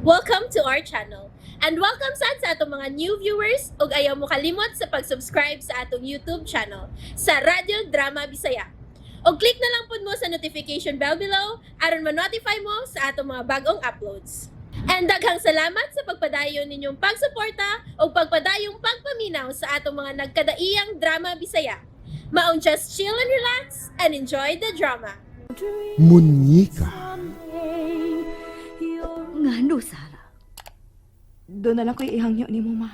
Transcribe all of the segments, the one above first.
Welcome to our channel. And welcome sa atong mga new viewers ug ayaw mo kalimot sa pag-subscribe sa atong YouTube channel sa Radio Drama Bisaya. O click na lang pud mo sa notification bell below aron ma-notify mo sa atong mga bagong uploads. And daghang salamat sa pagpadayon ninyong pagsuporta o pagpadayong pagpaminaw sa atong mga nagkadaiyang Drama Bisaya. Maong just chill and relax and enjoy the drama. Munyika. Ngano, Sara? Doon na lang ko ihangyo ni mo, ma.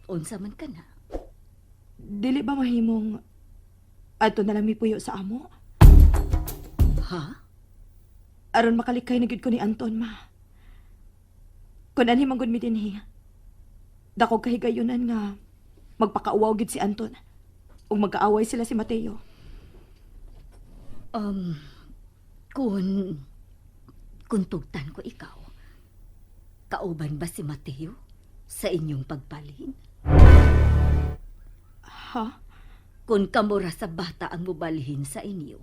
Unsa man ka na? Dili ba mahimong ato na lang mipuyo sa amo? Ha? Aron makalikay na gyud ko ni Anton, ma. Kung anhi man gud mi dinhi. Dako kahigayunan nga magpakauwaw gyud si Anton. Ug magkaaway sila si Mateo. Kung tugtan ko ikaw, kauban ba si Mateo sa inyong pagbalhin? Ha? Kung kamura sa bata ang mubalhin sa inyo,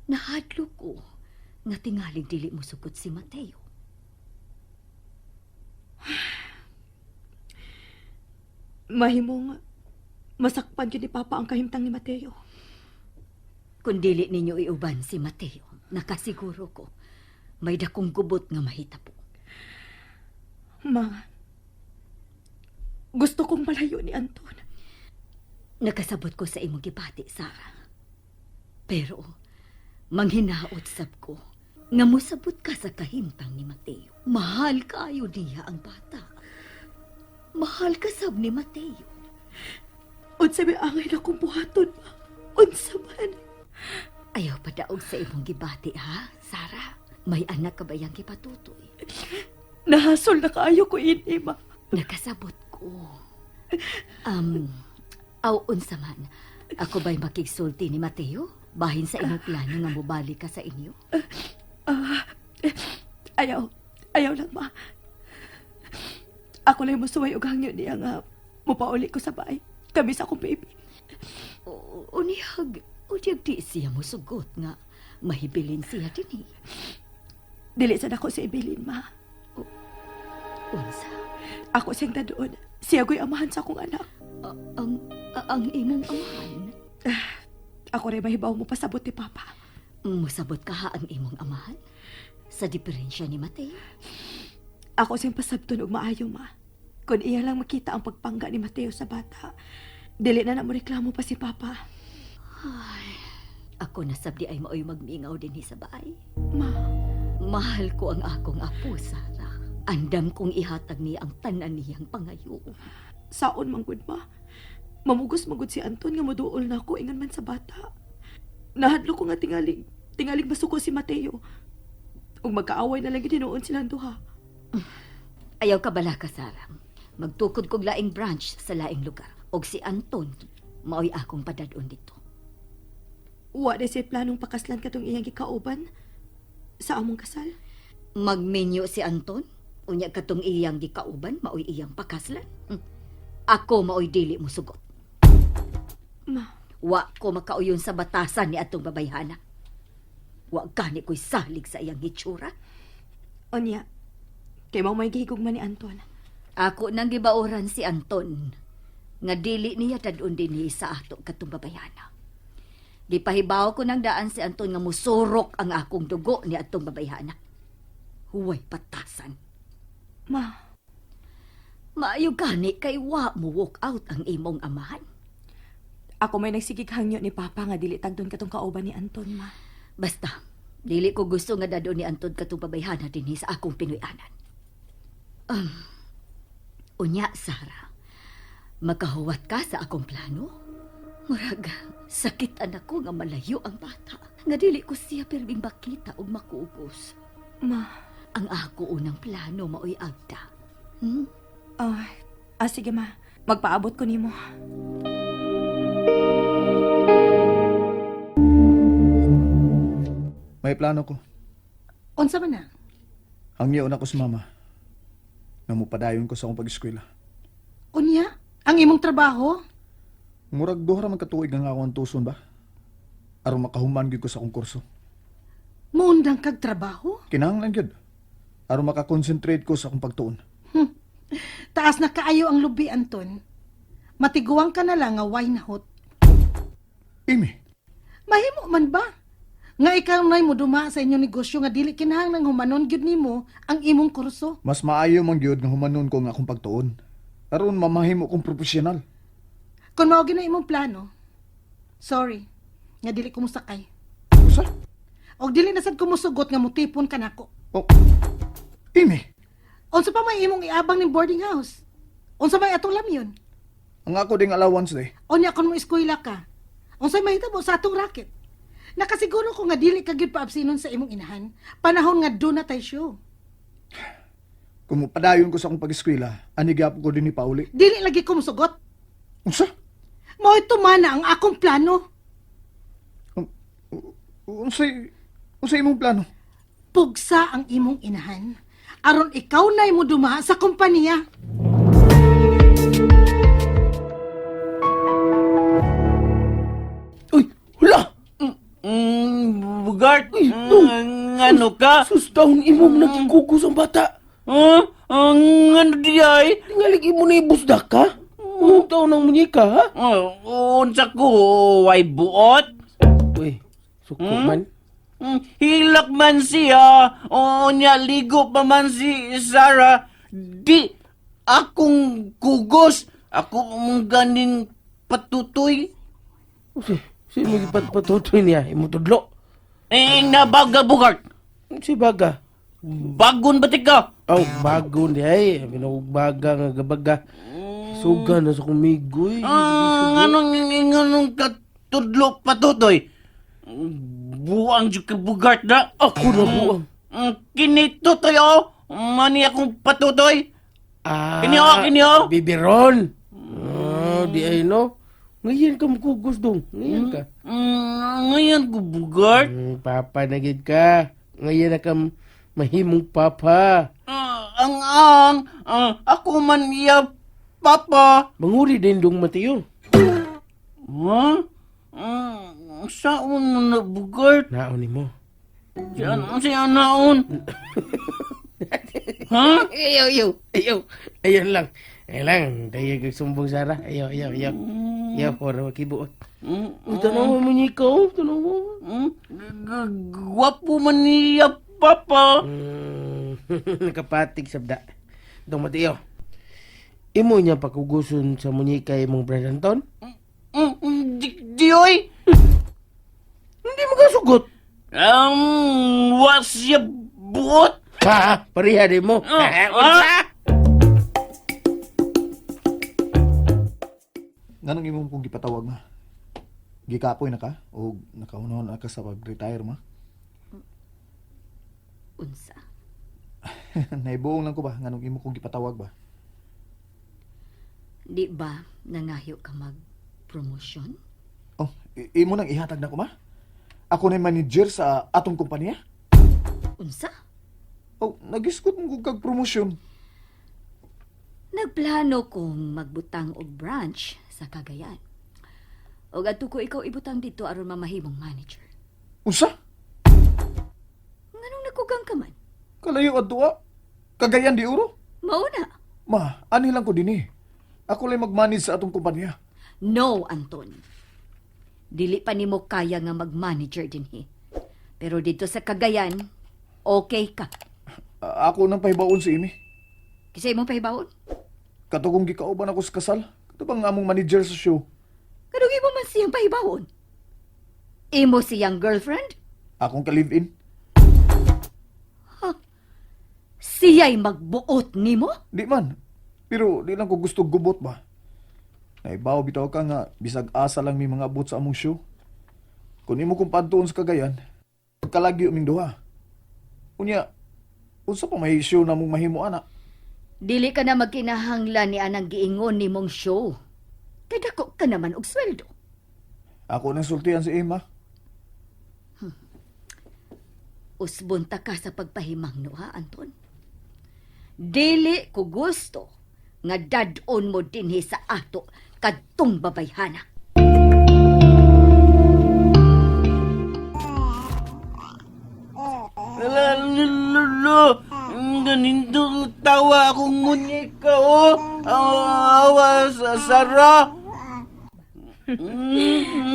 nahadlo ko nga tingaling dili mo sugot si Mateo. Mahimong masakpan gyud ni Papa ang kahimtang ni Mateo. Kung dili ninyo iuban si Mateo, nakasiguro ko, may dakong gubot nga mahitabo. Ma, gusto kong malayo ni Anton. Nakasabot ko sa imong gibati, Sara. Pero, manghinaot sab ko, nga musabot ka sa kahimtang ni Mateo. Mahal kaayo niya ang bata. Mahal ka sab ni Mateo. Unsa may angay na kong buhaton, ma. Unsa man. Ayaw pa daog sa imong gibati, ha, Sara? May anak ka ba yang kipatutoy? Nahasol na kaayo ko ini, ma. Nakasabot ko. Unsa man, ako ba'y makigsulti ni Mateo? Bahin sa imong plano nga mubalik ka sa inyo? Ayaw lang, ma. Ako lang musuway og hangyo niya nga mupauli ko sa bahay. Kami sa akong baby. Unihag di siya musugot nga mahibilin siya din eh. Dili sa dako si Evelyn, ma. Unsa? Ako siyang dadoon. Siya ko'y amahan sa akong anak. Ang imong amahan? Ako rin mahibaw mo pasabot ni Papa. Musabot ka ha ang imong amahan? Sa diferensya ni Mateo? Ako siyang pasabton og maayo, ma. Kung iya lang makita ang pagpangga ni Mateo sa bata, dili na mo reklamo pa si Papa. Ay, ako nasabdi ay maoy magmingaw din sa bahay. Ma, Mahal ko ang akong apo, Sara. Andam kong ihatag niya ang tanan niyang pangayo. saon manggod, ma. Mamugos manggod si Anton nga moduol na ako ingan man sa bata. Nahadlo ko nga tingaling masuko si Mateo. Ug magkaaway na lang ginoon silang duha. Ayaw ka bala ka, Sara. Magtukod kog laing branch sa laing lugar. Og si Anton, maoy akong padadon dito. Wa na siya planong pakaslan katong iyang gikauban sa among kasal. Magmenyo si Anton, unya katong iyang gikauban, maoy iyang pakaslan. Ako maoy dili mo sugot. Ma, Wa ko makauyon sa batasan ni atong babayhana. Wa gani ko'y salig sa iyang hitsura. onya, kay mao may gihigugman ni Anton. Ako nang gibaoran si Anton, nga dili niya dadun dinhi sa ato katong babayhana. Gipahibaw ko ng daan si Anton nga musurok ang akong dugo ni atong babayhana. Huway patasan. Ma, Maayo gani kay wa mo walk out ang imong amahan. ako may nagsigig hangyo ni Papa nga dili tagdon katong kauban ni Anton, ma. Basta, dili ko gusto nga dadon ni Anton katong babayhana dinhi sa akong pinuy-anan. Unya, Sara, makahuwat ka sa akong plano? Murag, sakit anak ko nga malayo ang bata. Nga dili ko siya pirbing makita o makugos. Ma, Ang ako unang plano maoy agda. sige, ma. Magpaabot ko nimo. May plano ko. Unsa man na? Hangyo na ko sa mama. Namupadayon ko sa akong pag-eskwela. Unya? Ang imong trabaho? Murag duha ra man katuig nga ako ang tuson ba? Aron makahuman gyud ko sa akong kurso. Muundang kag trabaho? Kinahanglan gyud. aron makakonsentrate ko sa akong pagtuon. Taas na kaayo ang lubi, Anton. Matiguang ka na lang nga why nahot. Amy, Mahimo man ba? Nga ikaw nay mo duma sa inyong negosyo nga dili kinahanglan humanon gyud nimo ang imong kurso. mas maayo man gyud nga humanon ko nga akong pagtuon. Aron mamahimo kong profesional. Kung mao gyud na imong plano. Sorry, nga dili ko musakay. Usa? Og dili na sad ko musugot nga mutipon ka nako. Oh, Amy, Unsa pa may imong iabang ning boarding house? Unsa may atong lamyon? ang ako ding allowance day. Unya kon mo eskwela ka. Unsa may hitabo sa atong racket? Nakasiguro ko nga dili ka gyud paabsinon sa imong inahan. Panahon nga do na tay show. Kung padayon ko sa akong pag-eskwela, anigap ko din ni Pauli. Dili lagi ko musugot. Unsa? Mao ito mana ang akong plano. Unsay imong plano? Pugsa ang imong inahan. Aron ikaw na'y mo duma sa kompanya. Uy, hula! Bugart, Uy, ano ka? Susdahon imong nagigugos ang bata. Ano di ay? Tingalig imo na ibusda ka? Anong taon ng munyika, ha? Unsa ko, way buot? Uy, suko man. Hilak man siya, o niya ligo pa man si Sarah. Di, akong kugos, ako mong ganin patutoy. Si mo ipatpatutoy niya, imo tudlo. Nabaga, Bugart. Si Baga. Bagon batik ka? Aw, bago niya eh. Binawagbaga nga gabaga. Suga na sa kumigoy. Anong katudlo patutoy? Buang jud ka, Bugart na. Ako na buang. Kinitutoy o. Mani akong patutoy. Ah, Kinyo. Bibiron. Di ay no. Ngayon ka makugos dong. Ngayon ka. Ngayon ko, Bugart. Papa na gid ka. Ngayon na ka mahimong papa. Ako man iya, Papa. Manguri din dong Mateo. Ha? Saan mo na, Bugart? Naon mo. Siya naon. Ha? Ayaw. Ayun lang. Ayun lang. Tayo kagsumbong Sara. Ayaw. Ayaw, para makibuot. Tanaw mo niya ikaw. Tanaw mo. Gwapo man niya, Papa. Nakapatig sabda. Dong Mateo. Imo niya pakuguson sa munyika imong Brad Anton? Di oy. Hindi mo kasugot. Was siya buot. Ha? Pariha din mo. Nganong imong kong gipatawag ma? Gikapoy na ka? O nakahunahon na ka sa pag-retire ma? Unsa? Naibuong lang ko ba? Nganong imong kong gipatawag ba? Di ba nangayo ka mag-promotion? Oh, imo nang ihatag na ko ma? Ako na yung manager sa atong kumpanya? Unsa? Oh, nagiskot mong kag promosyon. Nagplano kong magbutang og branch sa Cagayan. O adto ko ikaw ibutang dito aron mamahimong manager. Unsa? Nganong nakugang ka man? Kalayo adtua? Kagayan di uro? Mauna. Ma, ani lang ko din eh. Ako lang mag-manage sa atong kumpanya. No, Anton. Dili pa nimo kaya nga mag-manager dinhi. Pero dito sa Cagayan, okay ka. Ako nang pahibaon si Imi. Kasi imong pahibawon. Katugong gikauban ako sa kasal. Ito bang among manager sa show? Kadug imo man siyang pahibawon. Imo siyang girlfriend? Akong ka-live-in. Siya'y magbuot nimo? Di man. Pero di lang ko gusto gubot ba? Naibaw bitaw ka nga bisag asa lang may mga abot sa among show. Kung imo kong padtuon sa Cagayan, pagkalagyo ming duha. Unya, unsa pa may show na mong mahimo ana? Dili ka na magkinahanglan ni anang giingon nimong show. Kay dako ka naman og sweldo. Ako nang sultihan si Emma. Usbon ta ka sa pagpahimangno ha, Anton. Dili ko gusto nga dadon mo dinhi sa ato kadtong babayhana. Ganindong tawa akong munyeka, oh. Awa sa Sara.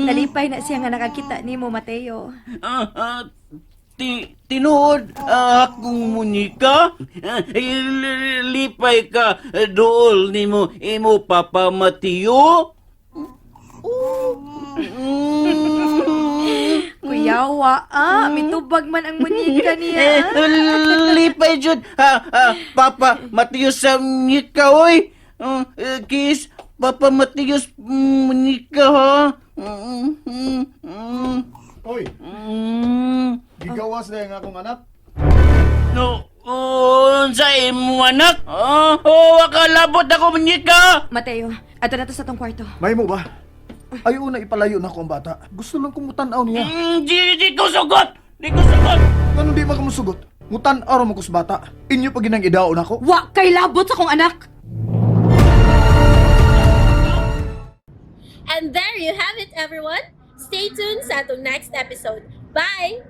Nalipay na siya nga nakakita ni mo, Mateo. Tinuod akong munyeka. Lipay ka dool ni mo imo Papa Mateo. Kuyawa, mitubag man ang munyika niya. Lipay jud Papa Mateo sa munyeka, oy. Kiss Papa Matius munyeka, ha. Oy, gigawas na yung akong anak. No, sa imo anak. Wakalabot ako munyeka. Mateo, ato na to sa tong kwarto. May mo ba? Ayaw na ipalayo na ako ang bata. Gusto lang kong mutanaw niya. Di ko sugot. Di ko sugot. Ano di makamusugot? Mutanaw mo ko sa bata. Inyo pa ginang idaon ako. Wa kay labot sa kong anak! And there you have it, everyone. Stay tuned sa atong next episode. Bye!